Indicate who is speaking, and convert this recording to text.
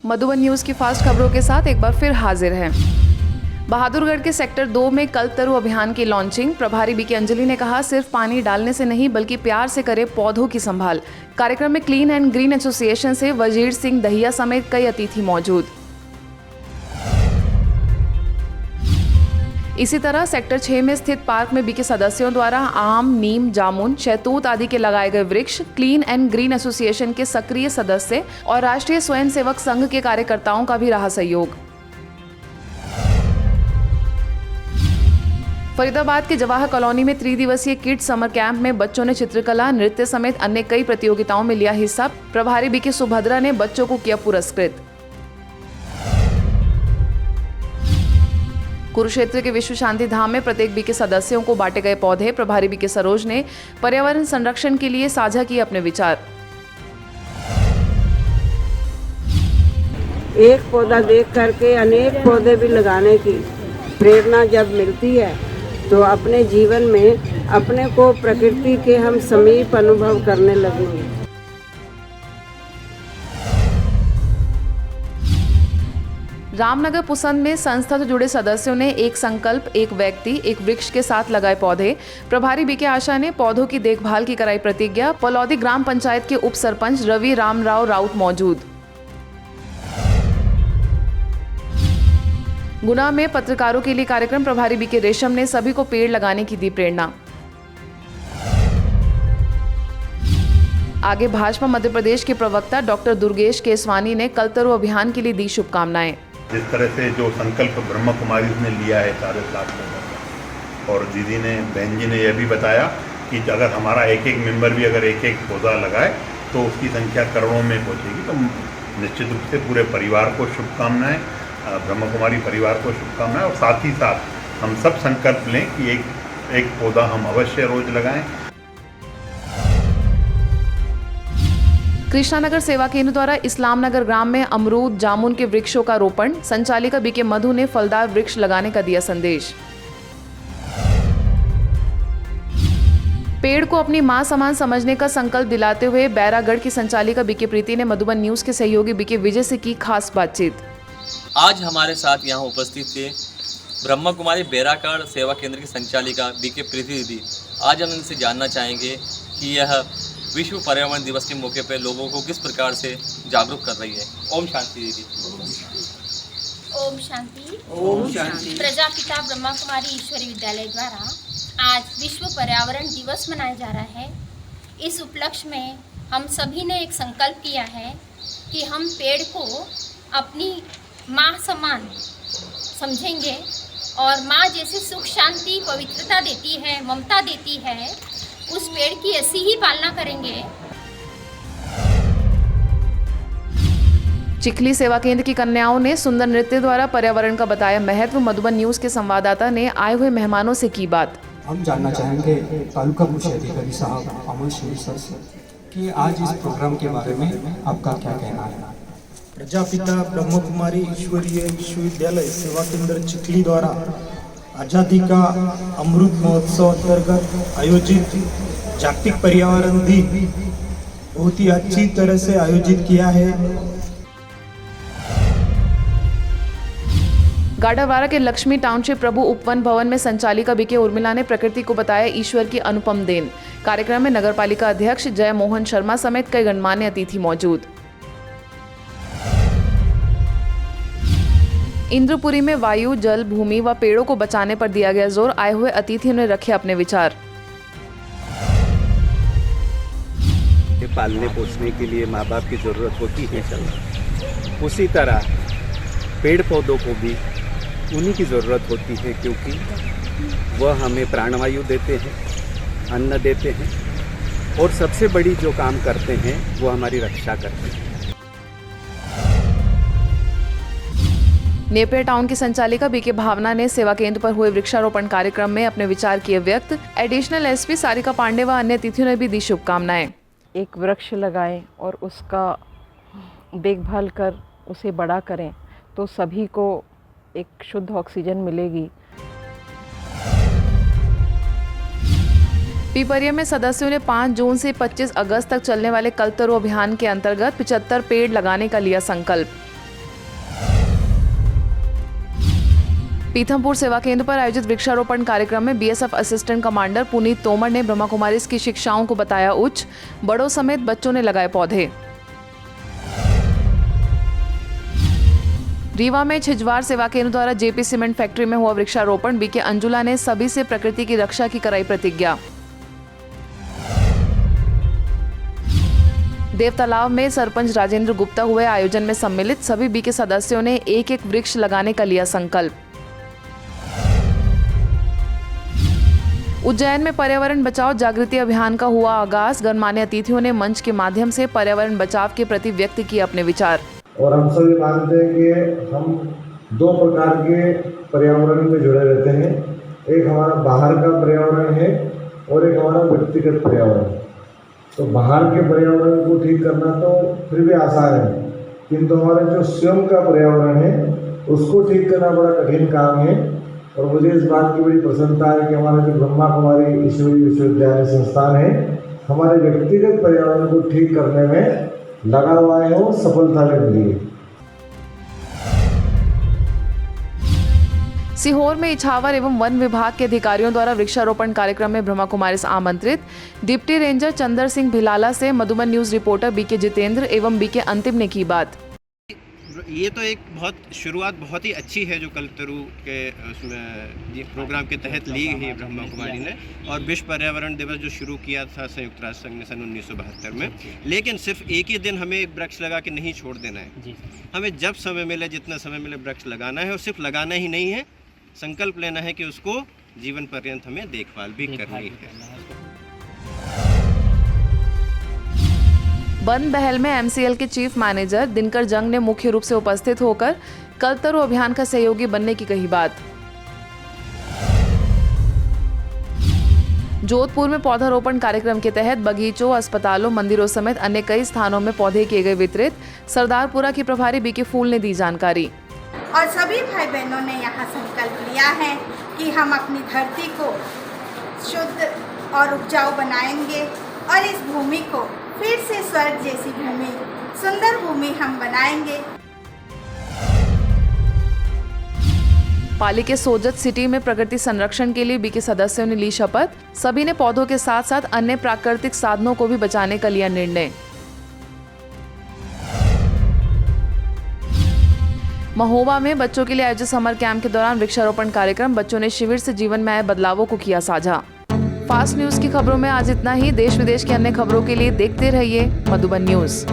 Speaker 1: Madhuban news की fast खबरों के साथ एक बार फिर हाजिर हैं। बहादुरगढ़ के सेक्टर 2 में कल्पतरु अभियान की लॉन्चिंग। प्रभारी बीके अंजलि ने कहा, सिर्फ पानी डालने से नहीं बल्कि प्यार से करे पौधों की संभाल। कार्यक्रम में क्लीन एंड ग्रीन एसोसिएशन से वजीर सिंह दहिया समेत कई अतिथि मौजूद। इसी तरह सेक्टर 6 में स्थित पार्क में बीके सदस्यों द्वारा आम, नीम, जामुन, शहतूत आदि के लगाए गए वृक्ष, क्लीन एंड ग्रीन एसोसिएशन के सक्रिय सदस्य और राष्ट्रीय स्वयंसेवक संघ के कार्यकर्ताओं का भी रहा सहयोग। फरीदाबाद के जवाहर कॉलोनी में त्रिदिवसीय किड्स समर कैंप में बच्चों ने चित्रकला, नृत्य समेत अन्य कई प्रतियोगिताओं में लिया हिस्सा। प्रभारी बीके सुभद्रा ने बच्चों को किया पुरस्कृत। कुरुक्षेत्र के विश्व शांति धाम में प्रत्येक बीके सदस्यों को बांटे गए पौधे। प्रभारी बीके सरोज ने पर्यावरण संरक्षण के लिए साझा किए अपने विचार।
Speaker 2: एक पौधा देख करके अनेक पौधे भी लगाने की प्रेरणा जब मिलती है तो अपने जीवन में अपने को प्रकृति के हम समीप अनुभव करने लगेंगे।
Speaker 1: रामनगर पुसंद में संस्था से जुड़े सदस्यों ने एक संकल्प, एक व्यक्ति, एक वृक्ष के साथ लगाए पौधे। प्रभारी बीके आशा ने पौधों की देखभाल की कराई प्रतिज्ञा। पलौदी ग्राम पंचायत के उप सरपंच रवि रामराव राउत मौजूद। गुना में पत्रकारों के लिए कार्यक्रम। प्रभारी बीके रेशम ने सभी को पेड़ लगाने की दी प्रेरणा। आगे भाजपा मध्य प्रदेश के प्रवक्ता डॉक्टर दुर्गेश केसवानी ने कल्पतरु अभियान के लिए दी शुभकामनाएं।
Speaker 3: जिस तरह से जो संकल्प ब्रह्म कुमारी ने लिया है 4.5 लाख लोगों का, और दीदी ने, बहन जी ने यह भी बताया कि अगर हमारा एक एक मेंबर भी अगर एक एक पौधा लगाए तो उसकी संख्या करोड़ों में पहुंचेगी। तो निश्चित रूप से पूरे परिवार को शुभकामनाएं, ब्रह्म कुमारी परिवार को शुभकामनाएं, और साथ ही साथ हम सब संकल्प लें कि एक पौधा हम अवश्य रोज लगाएं।
Speaker 1: कृष्णानगर सेवा केंद्र द्वारा इस्लाम नगर ग्राम में अमरूद, जामुन के वृक्षों का रोपण। संचालिका बीके मधु ने फलदार वृक्ष लगाने का दिया संदेश। पेड़ को अपनी मां समान समझने का संकल्प दिलाते हुए बैरागढ़ की संचालिका बीके प्रीति ने मधुबन न्यूज के सहयोगी बीके विजय से की खास बातचीत।
Speaker 4: आज हमारे साथ यहाँ उपस्थित थे ब्रह्म कुमारी बैरागढ़ सेवा केंद्र की संचालिका बीके प्रीति दीदी। आज हम इनसे जानना चाहेंगे कि यह विश्व पर्यावरण दिवस के मौके पर लोगों को किस प्रकार से जागरूक कर रही है। ओम शांति दीदी।
Speaker 5: ओम शांति। ओम शांति। प्रजापिता ब्रह्मा कुमारी ईश्वरी विद्यालय द्वारा आज विश्व पर्यावरण दिवस मनाया जा रहा है। इस उपलक्ष्य में हम सभी ने एक संकल्प किया है कि हम पेड़ को अपनी माँ समान समझेंगे और माँ जैसे सुख, शांति, पवित्रता देती है, ममता देती है, उस पेड़ की ऐसी ही पालना करेंगे।
Speaker 1: चिखली सेवा केंद्र की कन्याओं ने सुंदर नृत्य द्वारा पर्यावरण का बताया महत्व। मधुबन न्यूज के संवाददाता ने आए हुए मेहमानों से की बात।
Speaker 6: हम जानना चाहेंगे तालुका कृषि अधिकारी साहब अमर सिंह सर से कि आज इस प्रोग्राम के बारे में आपका क्या कहना है।
Speaker 7: प्रजापिता ब्रह्म कुमारी ईश्वरीय विश्वविद्यालय सेवा केंद्र चिखली द्वारा आज़ादी का अमृत महोत्सव अंतर्गत आयोजित जागतिक पर्यावरण दिन बहुत ही अच्छी तरह से आयोजित किया है।
Speaker 1: गाड़ावाड़ा के लक्ष्मी टाउनशिप प्रभु उपवन भवन में संचालिका बीके उर्मिला ने प्रकृति को बताया ईश्वर की अनुपम देन। कार्यक्रम में नगरपालिका अध्यक्ष जय मोहन शर्मा समेत कई गणमान्य अतिथि मौजूद। इंद्रपुरी में वायु, जल, भूमि व पेड़ों को बचाने पर दिया गया जोर। आए हुए अतिथियों ने रखे अपने विचार।
Speaker 8: पालने पोसने के लिए माँ बाप की जरूरत होती है, उसी तरह पेड़ पौधों को भी उन्हीं की ज़रूरत होती है, क्योंकि वह हमें प्राणवायु देते हैं, अन्न देते हैं, और सबसे बड़ी जो काम करते हैं वो हमारी रक्षा करते हैं।
Speaker 1: नेपियर टाउन की संचालिका बीके भावना ने सेवा केंद्र पर हुए वृक्षारोपण कार्यक्रम में अपने विचार किए व्यक्त। एडिशनल एसपी सारिका पांडे व अन्य अतिथियों ने भी दी शुभकामनाएं।
Speaker 9: एक वृक्ष लगाएं और उसका देखभाल कर उसे बड़ा करें तो सभी को एक शुद्ध ऑक्सीजन मिलेगी।
Speaker 1: पिपरिया में सदस्यों ने 5 जून से 25 अगस्त तक चलने वाले कल्पतरु अभियान के अंतर्गत 75 पेड़ लगाने का लिया संकल्प। पीथमपुर सेवा केंद्र पर आयोजित वृक्षारोपण कार्यक्रम में BSF assistant commander Puneet Tomar ने ब्रह्मा कुमारीज की शिक्षाओं को बताया उच्च, बड़ों समेत बच्चों ने लगाए पौधे। रीवा में छिजवार सेवा केंद्र द्वारा जेपी सीमेंट फैक्ट्री में हुआ वृक्षारोपण। बीके अंजुला ने सभी से प्रकृति की रक्षा की कराई प्रतिज्ञा। देवतालाव में सरपंच राजेंद्र गुप्ता हुए आयोजन में सम्मिलित। सभी बीके सदस्यों ने एक एक वृक्ष लगाने का लिया संकल्प। उज्जैन में पर्यावरण बचाओ जागृति अभियान का हुआ आगाज। गणमान्य अतिथियों ने मंच के माध्यम से पर्यावरण बचाव के प्रति व्यक्त किए अपने विचार।
Speaker 10: और हम सभी मानते हैं कि हम दो प्रकार के पर्यावरण में जुड़े रहते हैं। एक हमारा बाहर का पर्यावरण है और एक हमारा व्यक्तिगत पर्यावरण। तो बाहर के पर्यावरण को ठीक करना तो फिर भी आसान है, किंतु हमारे जो स्वयं का पर्यावरण है उसको ठीक करना बड़ा कठिन काम है। और मुझे इस बात की बड़ी प्रसन्नता है कि हमारा जो ब्रह्मा कुमारी ईश्वरीय विश्वविद्यालय संस्थान है हमारे व्यक्तिगत पर्यावरण को ठीक करने में लगा हुआ है और सफलता भी मिली है।
Speaker 1: सीहोर में इछावर एवं वन विभाग के अधिकारियों द्वारा वृक्षारोपण कार्यक्रम में ब्रह्मा कुमारीज आमंत्रित। डिप्टी रेंजर चंदर सिंह भिलाला से Madhuban news reporter BK Jitendra एवं बीके अंतिम ने की बात।
Speaker 11: ये तो एक शुरुआत बहुत ही अच्छी है जो कल्पतरु के उसमें प्रोग्राम के तहत ली गई है ब्रह्मा कुमारी ने। और विश्व पर्यावरण दिवस जो शुरू किया था संयुक्त राष्ट्र संघ ने सन 1972 में, लेकिन सिर्फ एक ही दिन हमें एक वृक्ष लगा के नहीं छोड़ देना है। हमें जब समय मिले, जितना समय मिले वृक्ष लगाना है। और सिर्फ लगाना ही नहीं है, संकल्प लेना है कि उसको जीवन पर्यंत हमें देखभाल भी करनी है।
Speaker 1: बन बहल में एमसीएल के चीफ मैनेजर दिनकर जंग ने मुख्य रूप से उपस्थित होकर कल्पतरु अभियान का सहयोगी बनने की कही बात। जोधपुर में पौधारोपण कार्यक्रम के तहत बगीचों, अस्पतालों, मंदिरों समेत अन्य कई स्थानों में पौधे किए गए वितरित। सरदारपुरा की प्रभारी बीके फूल ने दी जानकारी।
Speaker 12: और सभी भाई बहनों ने यहाँ संकल्प लिया है कि हम अपनी धरती को शुद्ध और उपजाऊ बनाएंगे और इस भूमि को फिर से स्वर्ग जैसी भूमि, सुंदर भूमि हम बनाएंगे।
Speaker 1: पाली के सोजत सिटी में प्रकृति संरक्षण के लिए बीके सदस्यों ने ली शपथ। सभी ने पौधों के साथ साथ अन्य प्राकृतिक साधनों को भी बचाने का लिया निर्णय। महोबा में बच्चों के लिए आयोजित समर कैंप के दौरान वृक्षारोपण कार्यक्रम। बच्चों ने शिविर से जीवन में आए बदलावों को किया साझा। फास्ट न्यूज की खबरों में आज इतना ही। देश विदेश की अन्य खबरों के लिए देखते रहिए मधुबन न्यूज।